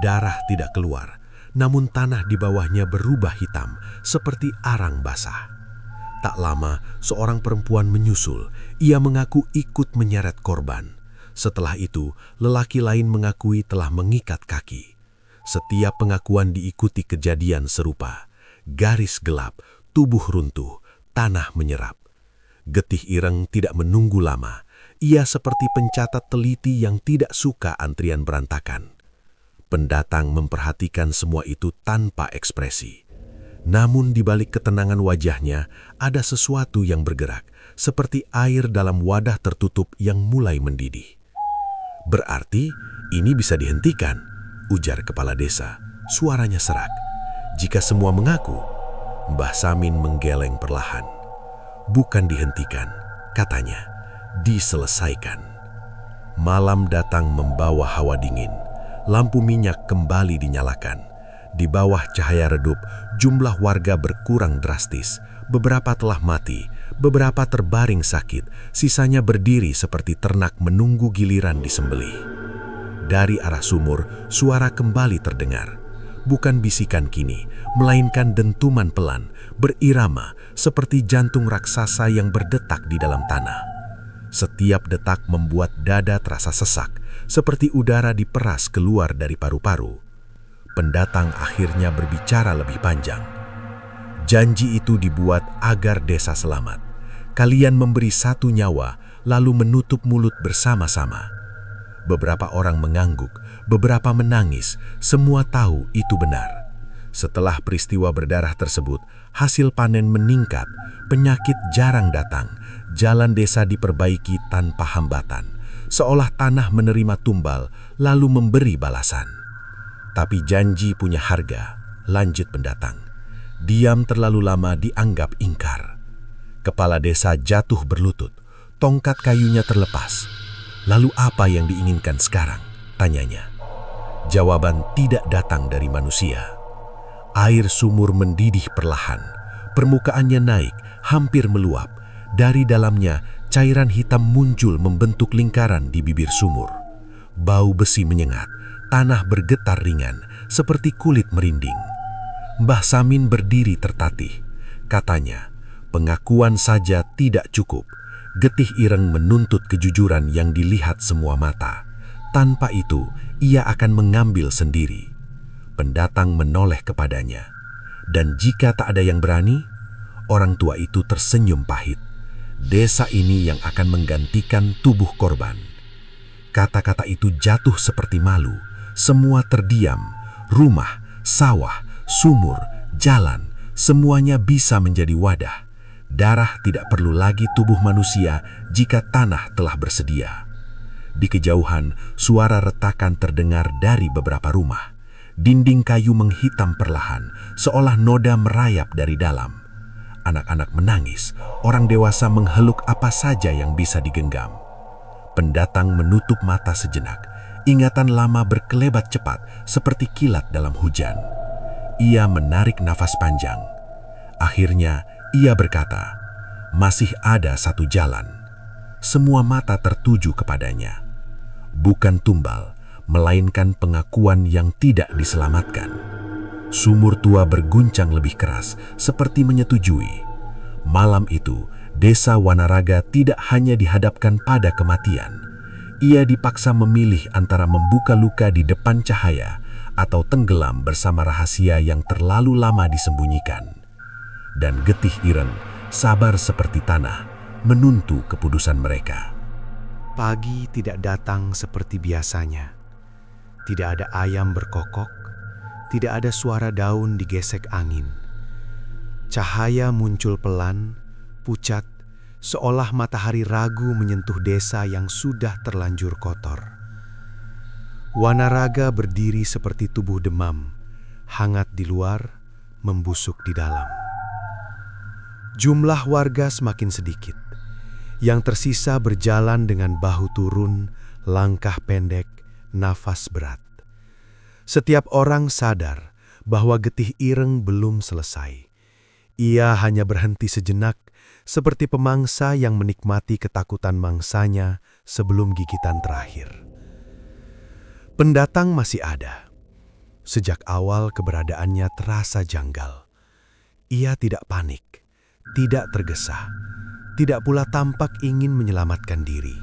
Darah tidak keluar, namun tanah di bawahnya berubah hitam seperti arang basah. Tak lama, seorang perempuan menyusul. Ia mengaku ikut menyeret korban. Setelah itu, lelaki lain mengakui telah mengikat kaki. Setiap pengakuan diikuti kejadian serupa. Garis gelap, tubuh runtuh, tanah menyerap. Getih Ireng tidak menunggu lama. Ia seperti pencatat teliti yang tidak suka antrian berantakan. Pendatang memperhatikan semua itu tanpa ekspresi. Namun di balik ketenangan wajahnya ada sesuatu yang bergerak, seperti air dalam wadah tertutup yang mulai mendidih. Berarti ini bisa dihentikan, ujar kepala desa. Suaranya serak. Jika semua mengaku, Mbah Samin menggeleng perlahan. Bukan dihentikan, katanya, diselesaikan. Malam datang membawa hawa dingin. Lampu minyak kembali dinyalakan. Di bawah cahaya redup, jumlah warga berkurang drastis. Beberapa telah mati, beberapa terbaring sakit, sisanya berdiri seperti ternak menunggu giliran disembelih. Dari arah sumur, suara kembali terdengar. Bukan bisikan kini, melainkan dentuman pelan, berirama seperti jantung raksasa yang berdetak di dalam tanah. Setiap detak membuat dada terasa sesak, seperti udara diperas keluar dari paru-paru. Pendatang akhirnya berbicara lebih panjang. Janji itu dibuat agar desa selamat. Kalian memberi satu nyawa, lalu menutup mulut bersama-sama. Beberapa orang mengangguk, beberapa menangis, semua tahu itu benar. Setelah peristiwa berdarah tersebut, hasil panen meningkat, penyakit jarang datang, jalan desa diperbaiki tanpa hambatan. Seolah tanah menerima tumbal, lalu memberi balasan. Tapi janji punya harga, lanjut pendatang. Diam terlalu lama dianggap ingkar. Kepala desa jatuh berlutut, tongkat kayunya terlepas. Lalu apa yang diinginkan sekarang? Tanyanya. Jawaban tidak datang dari manusia. Air sumur mendidih perlahan, permukaannya naik, hampir meluap. Dari dalamnya, cairan hitam muncul membentuk lingkaran di bibir sumur. Bau besi menyengat, tanah bergetar ringan, seperti kulit merinding. Mbah Samin berdiri tertatih. Katanya, pengakuan saja tidak cukup. Getih Ireng menuntut kejujuran yang dilihat semua mata. Tanpa itu, ia akan mengambil sendiri. Pendatang menoleh kepadanya. Dan jika tak ada yang berani, orang tua itu tersenyum pahit. Desa ini yang akan menggantikan tubuh korban. Kata-kata itu jatuh seperti malu. Semua terdiam. Rumah, sawah, sumur, jalan, semuanya bisa menjadi wadah. Darah tidak perlu lagi tubuh manusia jika tanah telah bersedia. Di kejauhan, suara retakan terdengar dari beberapa rumah. Dinding kayu menghitam perlahan, seolah noda merayap dari dalam. Anak-anak menangis, orang dewasa mengheluk apa saja yang bisa digenggam. Pendatang menutup mata sejenak. Ingatan lama berkelebat cepat seperti kilat dalam hujan. Ia menarik nafas panjang. Akhirnya ia berkata, masih ada satu jalan. Semua mata tertuju kepadanya. Bukan tumbal, melainkan pengakuan yang tidak diselamatkan. Sumur tua berguncang lebih keras, seperti menyetujui. Malam itu, desa Wanaraga tidak hanya dihadapkan pada kematian. Ia dipaksa memilih antara membuka luka di depan cahaya atau tenggelam bersama rahasia yang terlalu lama disembunyikan. Dan getih Ireng, sabar seperti tanah, menuntu keputusan mereka. Pagi tidak datang seperti biasanya. Tidak ada ayam berkokok, tidak ada suara daun digesek angin. Cahaya muncul pelan, pucat, seolah matahari ragu menyentuh desa yang sudah terlanjur kotor. Wanaraga berdiri seperti tubuh demam, hangat di luar, membusuk di dalam. Jumlah warga semakin sedikit. Yang tersisa berjalan dengan bahu turun, langkah pendek, nafas berat. Setiap orang sadar bahwa getih Ireng belum selesai. Ia hanya berhenti sejenak, seperti pemangsa yang menikmati ketakutan mangsanya sebelum gigitan terakhir. Pendatang masih ada. Sejak awal keberadaannya terasa janggal. Ia tidak panik, tidak tergesa, tidak pula tampak ingin menyelamatkan diri.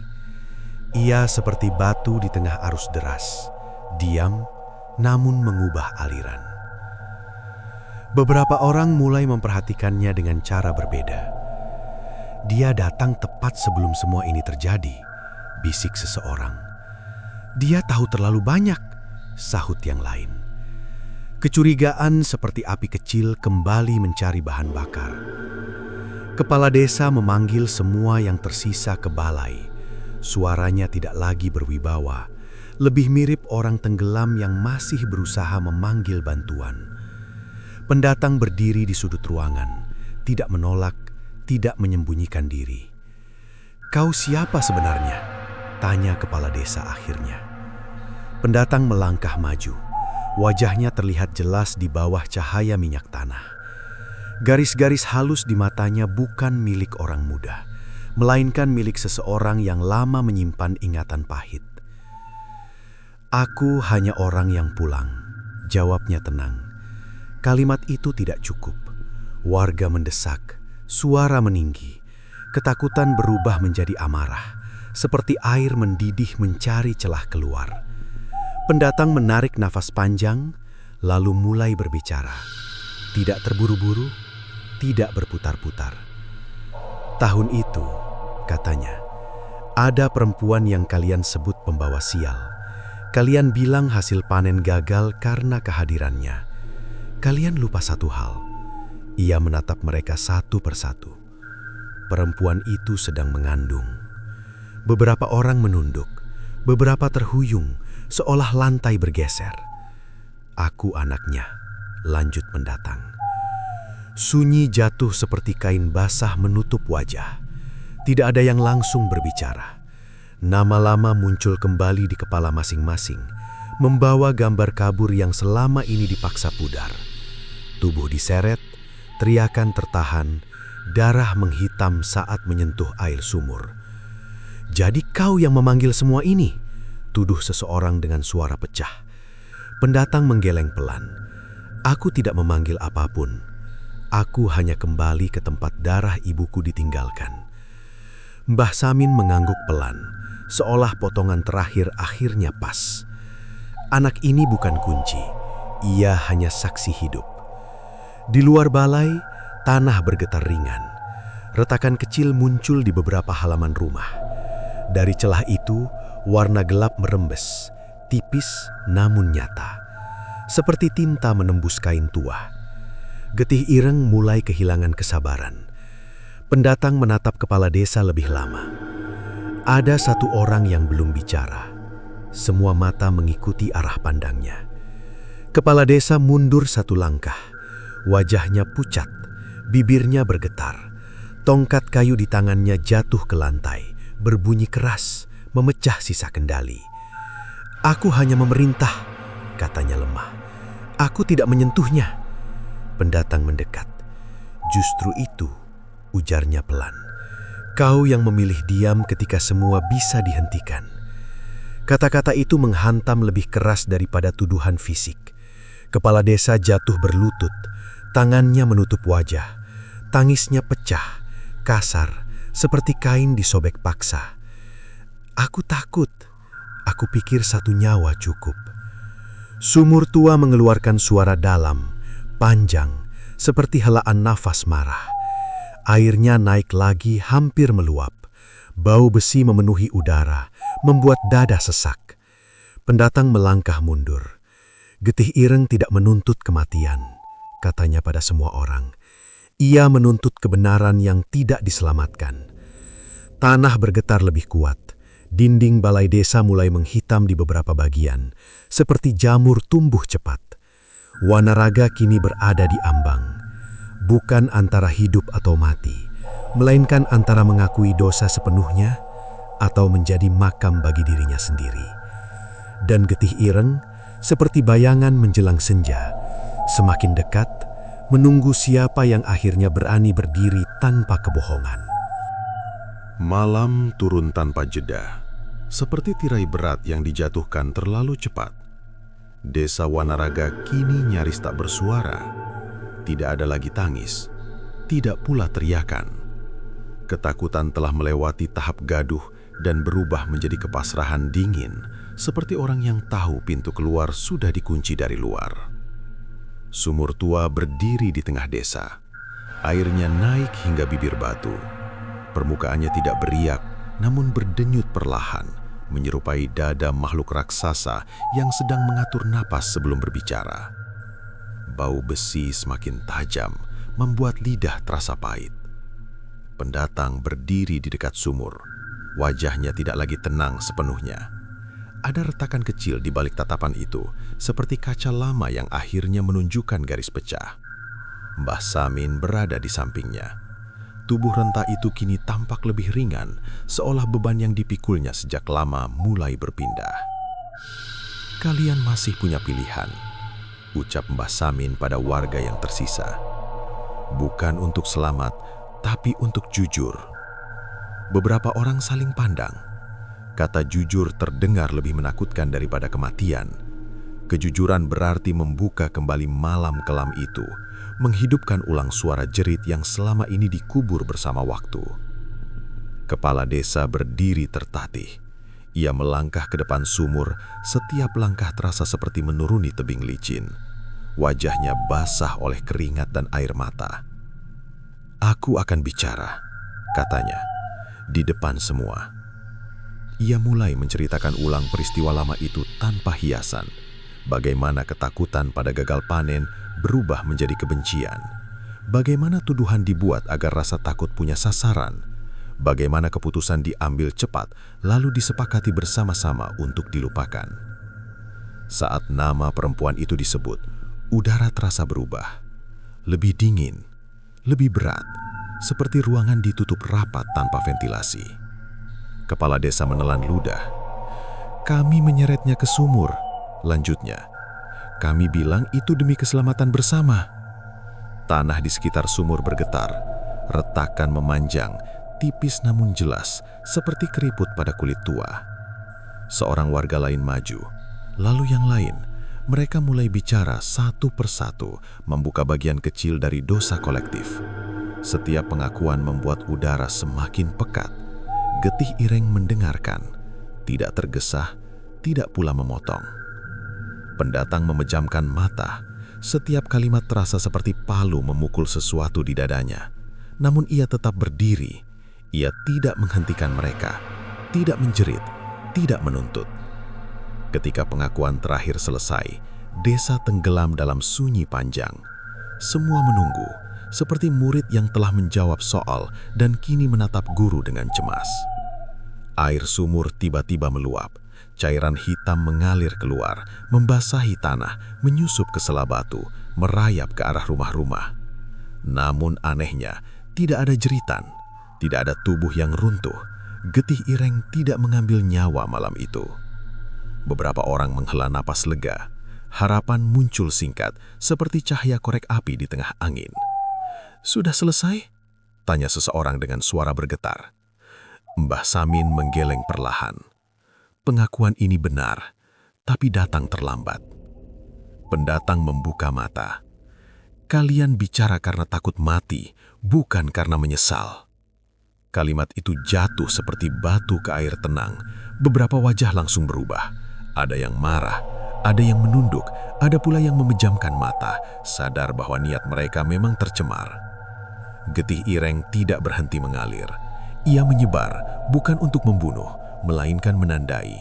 Ia seperti batu di tengah arus deras, diam namun mengubah aliran. Beberapa orang mulai memperhatikannya dengan cara berbeda. Dia datang tepat sebelum semua ini terjadi, bisik seseorang. Dia tahu terlalu banyak, sahut yang lain. Kecurigaan seperti api kecil kembali mencari bahan bakar. Kepala desa memanggil semua yang tersisa ke balai. Suaranya tidak lagi berwibawa, lebih mirip orang tenggelam yang masih berusaha memanggil bantuan. Pendatang berdiri di sudut ruangan, tidak menolak, tidak menyembunyikan diri. "Kau siapa sebenarnya?" tanya kepala desa akhirnya. Pendatang melangkah maju. Wajahnya terlihat jelas di bawah cahaya minyak tanah. Garis-garis halus di matanya bukan milik orang muda, melainkan milik seseorang yang lama menyimpan ingatan pahit. "Aku hanya orang yang pulang," jawabnya tenang. Kalimat itu tidak cukup. Warga mendesak, suara meninggi. Ketakutan berubah menjadi amarah, seperti air mendidih mencari celah keluar. Pendatang menarik nafas panjang, lalu mulai berbicara. Tidak terburu-buru, tidak berputar-putar. "Tahun itu," katanya, "ada perempuan yang kalian sebut pembawa sial. Kalian bilang hasil panen gagal karena kehadirannya. Kalian lupa satu hal." Ia menatap mereka satu persatu. Perempuan itu sedang mengandung. Beberapa orang menunduk, beberapa terhuyung, seolah lantai bergeser. "Aku anaknya," lanjut pendatang. Sunyi jatuh seperti kain basah menutup wajah. Tidak ada yang langsung berbicara. Nama lama muncul kembali di kepala masing-masing, membawa gambar kabur yang selama ini dipaksa pudar. Tubuh diseret, teriakan tertahan, darah menghitam saat menyentuh air sumur. "Jadi kau yang memanggil semua ini?" tuduh seseorang dengan suara pecah. Pendatang menggeleng pelan. "Aku tidak memanggil apapun. Aku hanya kembali ke tempat darah ibuku ditinggalkan." Mbah Samin mengangguk pelan, seolah potongan terakhir akhirnya pas. Anak ini bukan kunci, ia hanya saksi hidup. Di luar balai, tanah bergetar ringan. Retakan kecil muncul di beberapa halaman rumah. Dari celah itu, warna gelap merembes, tipis namun nyata. Seperti tinta menembus kain tua. Getih Ireng mulai kehilangan kesabaran. Pendatang menatap kepala desa lebih lama. Ada satu orang yang belum bicara. Semua mata mengikuti arah pandangnya. Kepala desa mundur satu langkah. Wajahnya pucat, bibirnya bergetar. Tongkat kayu di tangannya jatuh ke lantai, berbunyi keras, memecah sisa kendali. "Aku hanya memerintah," katanya lemah. "Aku tidak menyentuhnya." Pendatang mendekat. "Justru itu," ujarnya pelan. "Kau yang memilih diam ketika semua bisa dihentikan." Kata-kata itu menghantam lebih keras daripada tuduhan fisik. Kepala desa jatuh berlutut, tangannya menutup wajah. Tangisnya pecah, kasar, seperti kain disobek paksa. "Aku takut. Aku pikir satu nyawa cukup." Sumur tua mengeluarkan suara dalam, panjang, seperti helaan nafas marah. Airnya naik lagi hampir meluap. Bau besi memenuhi udara, membuat dada sesak. Pendatang melangkah mundur. Getih Ireng tidak menuntut kematian, katanya pada semua orang. Ia menuntut kebenaran yang tidak diselamatkan. Tanah bergetar lebih kuat. Dinding balai desa mulai menghitam di beberapa bagian, seperti jamur tumbuh cepat. Wanaraga kini berada di ambang, bukan antara hidup atau mati, melainkan antara mengakui dosa sepenuhnya atau menjadi makam bagi dirinya sendiri. Dan Getih Ireng, seperti bayangan menjelang senja, semakin dekat, menunggu siapa yang akhirnya berani berdiri tanpa kebohongan. Malam turun tanpa jeda, seperti tirai berat yang dijatuhkan terlalu cepat. Desa Wanaraga kini nyaris tak bersuara. Tidak ada lagi tangis, tidak pula teriakan. Ketakutan telah melewati tahap gaduh dan berubah menjadi kepasrahan dingin, seperti orang yang tahu pintu keluar sudah dikunci dari luar. Sumur tua berdiri di tengah desa. Airnya naik hingga bibir batu. Permukaannya tidak beriak, namun berdenyut perlahan, menyerupai dada makhluk raksasa yang sedang mengatur napas sebelum berbicara. Bau besi semakin tajam, membuat lidah terasa pahit. Pendatang berdiri di dekat sumur. Wajahnya tidak lagi tenang sepenuhnya. Ada retakan kecil di balik tatapan itu, seperti kaca lama yang akhirnya menunjukkan garis pecah. Mbah Samin berada di sampingnya. Tubuh renta itu kini tampak lebih ringan, seolah beban yang dipikulnya sejak lama mulai berpindah. "Kalian masih punya pilihan," ucap Mbah Samin pada warga yang tersisa. "Bukan untuk selamat, tapi untuk jujur." Beberapa orang saling pandang. Kata jujur terdengar lebih menakutkan daripada kematian. Kejujuran berarti membuka kembali malam kelam itu, menghidupkan ulang suara jerit yang selama ini dikubur bersama waktu. Kepala desa berdiri tertatih. Ia melangkah ke depan sumur, setiap langkah terasa seperti menuruni tebing licin. Wajahnya basah oleh keringat dan air mata. "Aku akan bicara," katanya, di depan semua. Ia mulai menceritakan ulang peristiwa lama itu tanpa hiasan. Bagaimana ketakutan pada gagal panen berubah menjadi kebencian. Bagaimana tuduhan dibuat agar rasa takut punya sasaran. Bagaimana keputusan diambil cepat lalu disepakati bersama-sama untuk dilupakan. Saat nama perempuan itu disebut, udara terasa berubah. Lebih dingin, lebih berat, seperti ruangan ditutup rapat tanpa ventilasi. Kepala desa menelan ludah. "Kami menyeretnya ke sumur," lanjutnya. "Kami bilang itu demi keselamatan bersama." Tanah di sekitar sumur bergetar. Retakan memanjang, tipis namun jelas, seperti keriput pada kulit tua. Seorang warga lain maju, lalu yang lain. Mereka mulai bicara satu persatu, membuka bagian kecil dari dosa kolektif. Setiap pengakuan membuat udara semakin pekat. Getih Ireng mendengarkan, tidak tergesa, tidak pula memotong. Pendatang memejamkan mata. Setiap kalimat terasa seperti palu memukul sesuatu di dadanya. Namun ia tetap berdiri. Ia tidak menghentikan mereka, tidak menjerit, tidak menuntut. Ketika pengakuan terakhir selesai, desa tenggelam dalam sunyi panjang. Semua menunggu, seperti murid yang telah menjawab soal dan kini menatap guru dengan cemas. Air sumur tiba-tiba meluap. Cairan hitam mengalir keluar, membasahi tanah, menyusup ke sela batu, merayap ke arah rumah-rumah. Namun anehnya, tidak ada jeritan, tidak ada tubuh yang runtuh. Getih Ireng tidak mengambil nyawa malam itu. Beberapa orang menghela napas lega. Harapan muncul singkat, seperti cahaya korek api di tengah angin. "Sudah selesai?" tanya seseorang dengan suara bergetar. Mbah Samin menggeleng perlahan. Pengakuan ini benar, tapi datang terlambat. Pendatang membuka mata. "Kalian bicara karena takut mati, bukan karena menyesal." Kalimat itu jatuh seperti batu ke air tenang. Beberapa wajah langsung berubah. Ada yang marah, Ada yang menunduk, ada pula yang memejamkan mata, sadar bahwa niat mereka memang tercemar. Getih Ireng tidak berhenti mengalir. Ia menyebar, bukan untuk membunuh, melainkan menandai.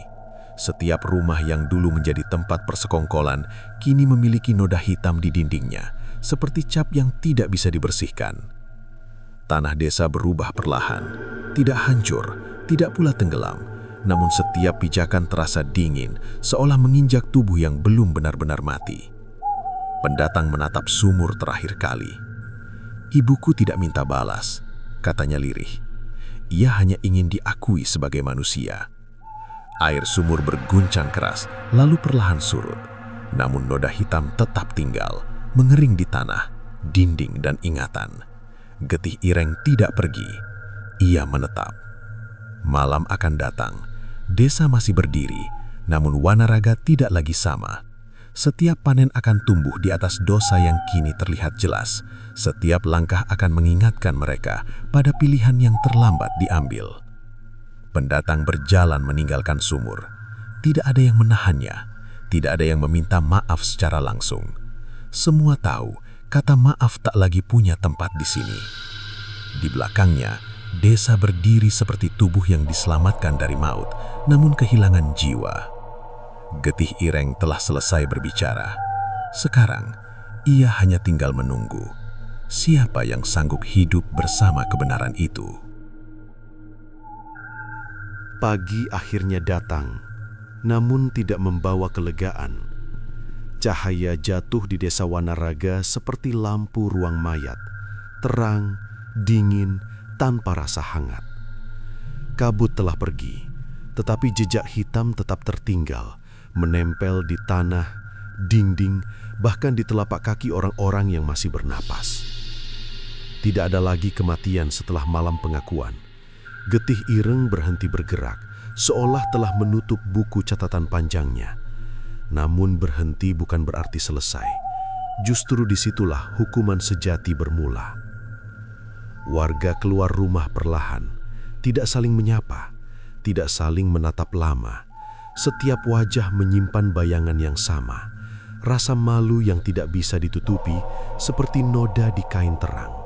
Setiap rumah yang dulu menjadi tempat persekongkolan, kini memiliki noda hitam di dindingnya, seperti cap yang tidak bisa dibersihkan. Tanah desa berubah perlahan, tidak hancur, tidak pula tenggelam, namun setiap pijakan terasa dingin, seolah menginjak tubuh yang belum benar-benar mati. Pendatang menatap sumur terakhir kali. "Ibuku tidak minta balas," katanya lirih. "Ia hanya ingin diakui sebagai manusia." Air sumur berguncang keras, lalu perlahan surut. Namun noda hitam tetap tinggal, mengering di tanah, dinding, dan ingatan. Getih Ireng tidak pergi. Ia menetap. Malam akan datang. Desa masih berdiri, namun Wanaraga tidak lagi sama. Setiap panen akan tumbuh di atas dosa yang kini terlihat jelas. Setiap langkah akan mengingatkan mereka pada pilihan yang terlambat diambil. Pendatang berjalan meninggalkan sumur. Tidak ada yang menahannya, tidak ada yang meminta maaf secara langsung. Semua tahu kata maaf tak lagi punya tempat di sini. Di belakangnya, desa berdiri seperti tubuh yang diselamatkan dari maut, namun kehilangan jiwa. Getih Ireng telah selesai berbicara. Sekarang, ia hanya tinggal menunggu. Siapa yang sanggup hidup bersama kebenaran itu? Pagi akhirnya datang, namun tidak membawa kelegaan. Cahaya jatuh di desa Wanaraga seperti lampu ruang mayat, terang, dingin, tanpa rasa hangat. Kabut telah pergi, tetapi jejak hitam tetap tertinggal, menempel di tanah, dinding, bahkan di telapak kaki orang-orang yang masih bernapas. Tidak ada lagi kematian setelah malam pengakuan. Getih Ireng berhenti bergerak, seolah telah menutup buku catatan panjangnya. Namun berhenti bukan berarti selesai. Justru disitulah hukuman sejati bermula. Warga keluar rumah perlahan, tidak saling menyapa, tidak saling menatap lama. Setiap wajah menyimpan bayangan yang sama, rasa malu yang tidak bisa ditutupi seperti noda di kain terang.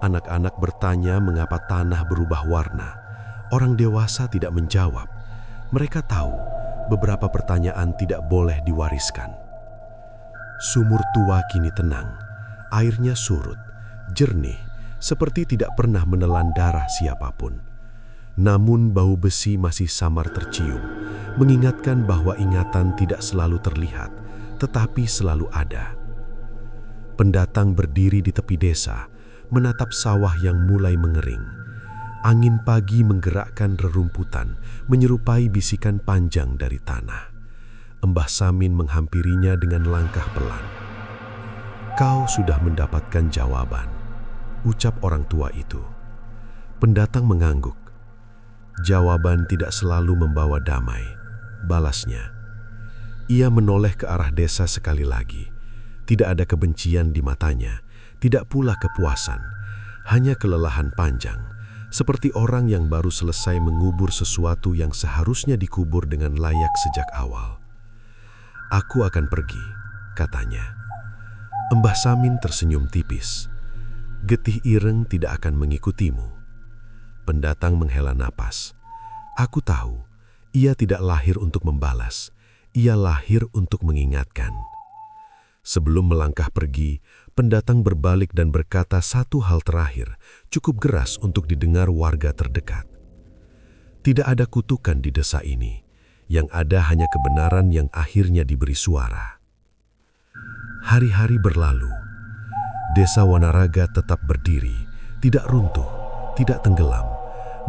Anak-anak bertanya mengapa tanah berubah warna. Orang dewasa tidak menjawab. Mereka tahu beberapa pertanyaan tidak boleh diwariskan. Sumur tua kini tenang, airnya surut, jernih, seperti tidak pernah menelan darah siapapun. Namun bau besi masih samar tercium, mengingatkan bahwa ingatan tidak selalu terlihat, tetapi selalu ada. Pendatang berdiri di tepi desa, menatap sawah yang mulai mengering. Angin pagi menggerakkan rerumputan, menyerupai bisikan panjang dari tanah. Mbah Samin menghampirinya dengan langkah pelan. "Kau sudah mendapatkan jawaban," ucap orang tua itu. Pendatang mengangguk. "Jawaban tidak selalu membawa damai," balasnya. Ia menoleh ke arah desa sekali lagi. Tidak ada kebencian di matanya, tidak pula kepuasan, hanya kelelahan panjang, seperti orang yang baru selesai mengubur sesuatu yang seharusnya dikubur dengan layak sejak awal. "Aku akan pergi," katanya. Mbah Samin tersenyum tipis. "Getih Ireng tidak akan mengikutimu." Pendatang menghela napas. "Aku tahu, ia tidak lahir untuk membalas, ia lahir untuk mengingatkan." Sebelum melangkah pergi, pendatang berbalik dan berkata satu hal terakhir, cukup geras untuk didengar warga terdekat. "Tidak ada kutukan di desa ini, yang ada hanya kebenaran yang akhirnya diberi suara." Hari-hari berlalu. Desa Wanaraga tetap berdiri, tidak runtuh, tidak tenggelam,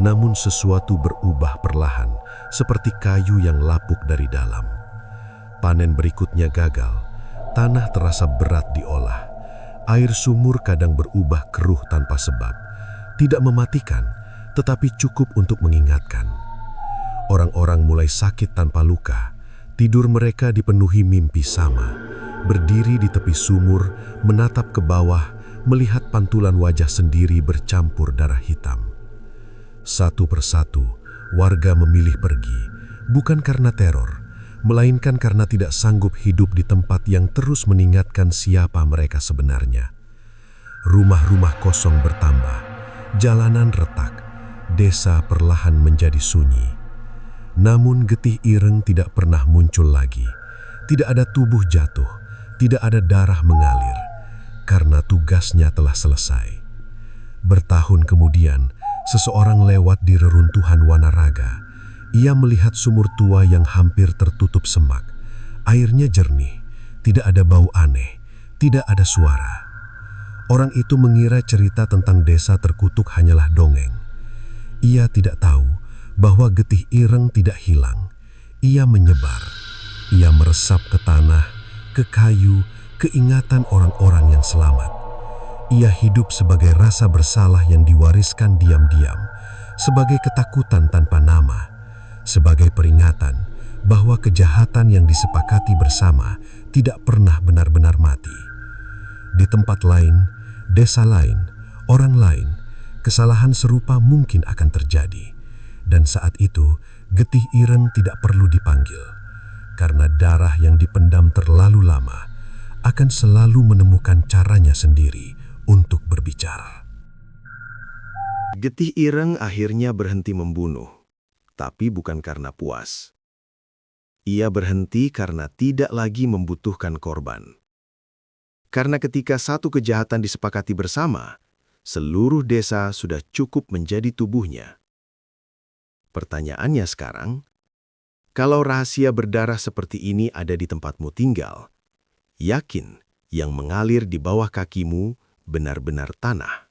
namun sesuatu berubah perlahan, seperti kayu yang lapuk dari dalam. Panen berikutnya gagal. Tanah terasa berat diolah. Air sumur kadang berubah keruh tanpa sebab. Tidak mematikan, tetapi cukup untuk mengingatkan. Orang-orang mulai sakit tanpa luka. Tidur mereka dipenuhi mimpi sama. Berdiri di tepi sumur, menatap ke bawah, melihat pantulan wajah sendiri bercampur darah hitam. Satu persatu, warga memilih pergi, bukan karena teror, melainkan karena tidak sanggup hidup di tempat yang terus mengingatkan siapa mereka sebenarnya. Rumah-rumah kosong bertambah, jalanan retak, desa perlahan menjadi sunyi. Namun getih ireng tidak pernah muncul lagi. Tidak ada tubuh jatuh, tidak ada darah mengalir, karena tugasnya telah selesai. Bertahun kemudian, seseorang lewat di reruntuhan Wanaraga. Ia melihat sumur tua yang hampir tertutup semak. Airnya jernih, tidak ada bau aneh, tidak ada suara. Orang itu mengira cerita tentang desa terkutuk hanyalah dongeng. Ia tidak tahu bahwa getih ireng tidak hilang. Ia menyebar. Ia meresap ke tanah, ke kayu, keingatan orang-orang yang selamat. Ia hidup sebagai rasa bersalah yang diwariskan diam-diam, sebagai ketakutan tanpa nama, sebagai peringatan bahwa kejahatan yang disepakati bersama tidak pernah benar-benar mati. Di tempat lain, desa lain, orang lain, kesalahan serupa mungkin akan terjadi. Dan saat itu, getih ireng tidak perlu dipanggil, karena darah yang dipendam terlalu lama akan selalu menemukan caranya sendiri untuk berbicara. Getih ireng akhirnya berhenti membunuh, tapi bukan karena puas. Ia berhenti karena tidak lagi membutuhkan korban. Karena ketika satu kejahatan disepakati bersama, seluruh desa sudah cukup menjadi tubuhnya. Pertanyaannya sekarang, kalau rahasia berdarah seperti ini ada di tempatmu tinggal, yakin yang mengalir di bawah kakimu benar-benar tanah?